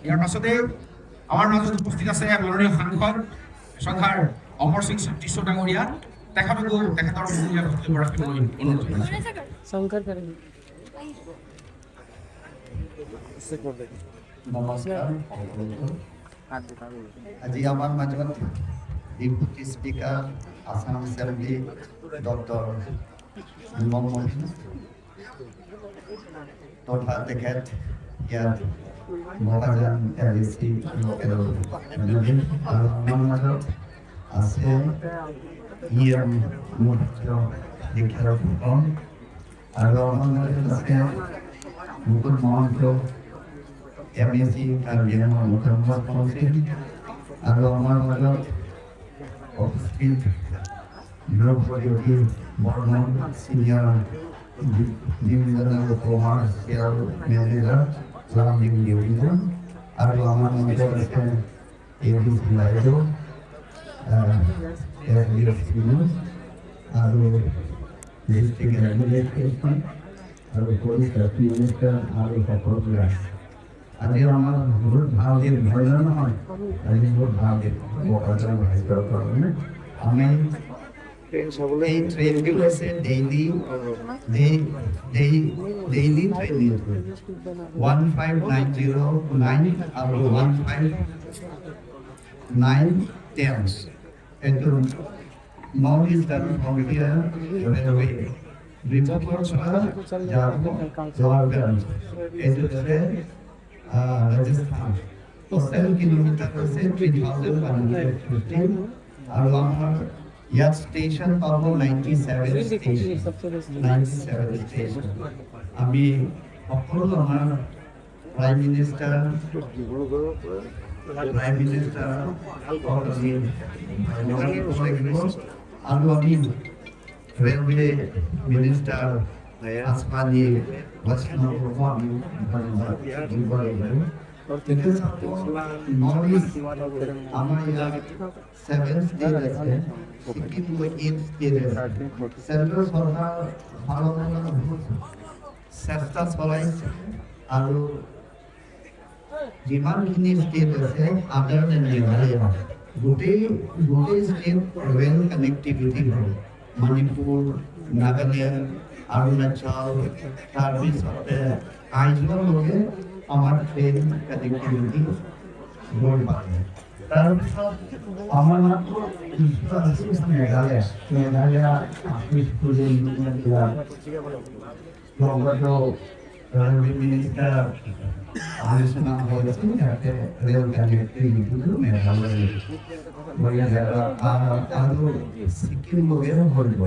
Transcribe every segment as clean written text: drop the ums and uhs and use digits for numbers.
ইয়াৰ পাছতে আমাৰ মাজত উপস্থিত আছে মাননীয় সাংসদ শ্ৰদ্ধাৰ অমৰ সিং টিছো ডাঙৰীয়া তেখেতকো তেখেতৰ মূল্যৱান বক্তব্য ৰাখিবলৈ অনুৰোধ জনাইছোঁ। আজি আমাৰ মাজত deputy speaker Assam assembly doctor Numal মমিন তথা তেখেত ইয়াত বকাজান AMC লোকেল মেনেজাৰ আৰু আমাৰ মাজত আছে মুখ্য শিক্ষাৰ ফুকন আৰু আমাৰ মাজত আছে মুকুল মহন্ত AMC কাৰ্বিআংলং মুখ্য কাউন্সিল আৰু আমাৰ মাজত উপস্থিত Droupadi Barman senior divisional commercial manager division আৰু আমাৰ মাজত আছে ADC বাইদেউ আৰু ডিষ্ট্ৰিক্ট এডমিনিষ্ট্ৰেশ্যন আৰু পুলিচ মিনিষ্টাৰ আৰু সকলোবোৰ আছে। আজি আমাৰ বহুত ভাল দিন হয় নহয়, আজি বহুত ভাল দিন বকাজান ৰাইজৰ কাৰণে। আমি এই ট্ৰেইনটো আছে ডেইলি ট্ৰেইনিং 15909 আৰু 15910 এইটো north eastern frontier railway Dibrugarh Jharkhand এইটো আছে ৰাজস্থান 7 কিলোমিটাৰ আছে 3115 আৰু আমাৰ ইয়াত ষ্টেচন পাব 97 ষ্টেচন। আমি সকলো আমাৰ প্ৰাইম মিনিষ্টাৰ আৰু আমি ৰেলৱে মিনিষ্টাৰ আসমানী আমাৰ ইয়াত 7 ষ্টেট আছে, সিকিম 8 ষ্টেট আছে। চেন্ট্ৰেল চৰকাৰ চেষ্টা চলাইছে আৰু যিমানখিনি ষ্টেট আছে আদাৰ দেন মেঘালয় গোটেই ষ্টেট ৰেল কানেক্টিভিটি হয়। মণিপুৰ, নাগালেণ্ড, অৰুণাচল, তাৰপিছতে আইজললৈকে আমাৰ ট্ৰেইন কানেক্টিভিটি গৈ পালে। তাৰপিছত আমাৰ মেঘালয় ৰেলৱে মিনিষ্টাৰ আলোচনা হয়েছে যাতে ৰেল কানেক্টিভিটি মেঘালয় আৰু সিকিম বগেৰ হৰিব।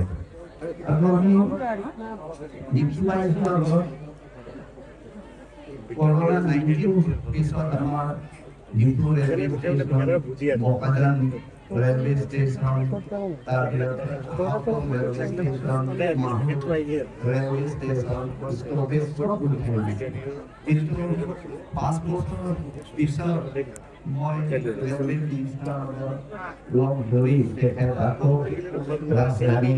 আৰু আমি দেখি পাইছোঁ আগত কৰোনা-19 পিছত আমাৰ Diphu railway station, Bokajan railway station, তাৰপিছত railway station, Mahur railway station কিন্তু 5 বছৰ পিছত মই ৰেলৱে মিনিষ্টাৰৰ লগ ধৰি তেখেত আকৌ ৰাজধানী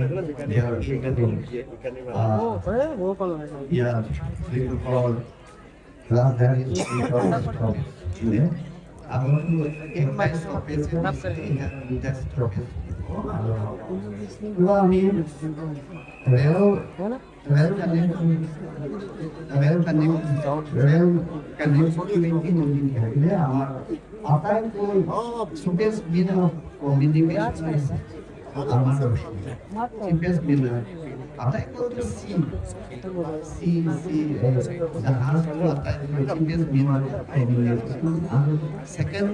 Second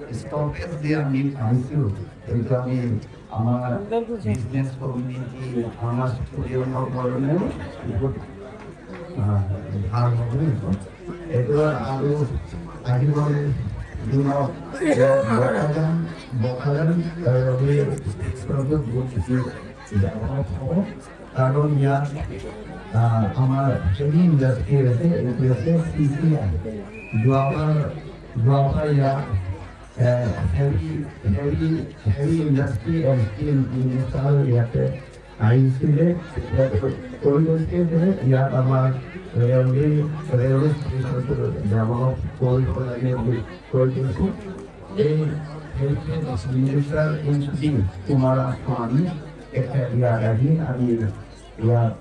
is stoppage there means also our business community, our student government, কারণ ইয়াত আমার ট্রেনিং ইন্ডাস্ট্রি আছে, এটি হচ্ছে CCI যোৱাবাৰ ইয়াত heavy industry and steel minister ইয়াতে আহিছিলে, ইয়াত আমাৰ ৰেলওয়ে স্টেশনটো ডেভেলপ কৰি দিছোঁ। এই মিনিষ্টাৰ ইন চিফ কুমাৰাস্বামী ইয়াত আহি আমি ইয়াত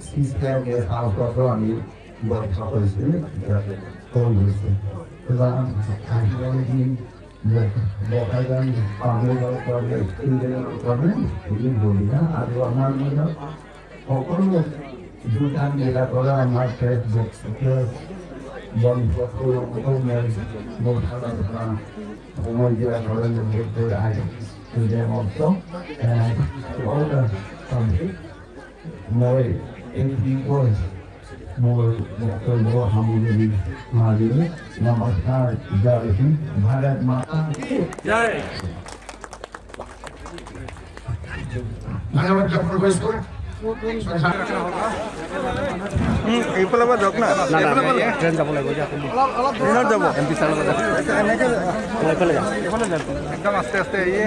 চিষ্টেমে আওতাতো আমি বৈঠক কৰিছিলোঁ হৈ গৈছে। Bokajan Railway Staion আৰু আমাৰ মাজত সকলো দুটা জিলা পৰা আমাৰ ফেচবুক সময় জিলা মই এই মোৰ বক্তব্য সামগ্ৰী মাজুলী নমস্কাৰ জয় হিন্দ ভাৰত মাতা জয়। ধন্যবাদ জ্ঞাপন কৰিছোঁ। এইফালৰ পৰা যাওক না, ট্ৰেইন যাব লাগিব ট্ৰেইনত যাব MP ছাৰৰ লগত एकदम आस्ते आस्ते आइए,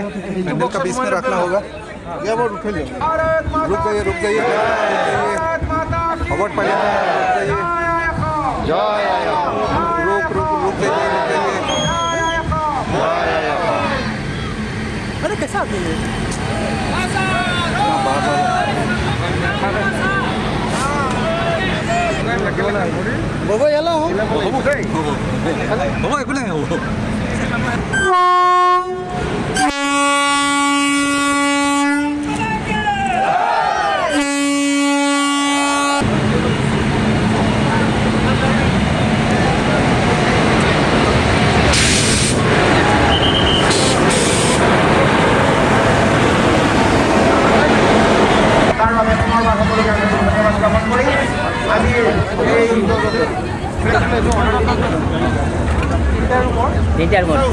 हैंडल का बीच में रखना होगा। ये वो रुक जाइए, रुक जाइए अवॉर्ड पहले जय रुक जाइए अरे कैसा आदमी है बाबा याला हो बाबा एकले हो তিনটার মধ্যে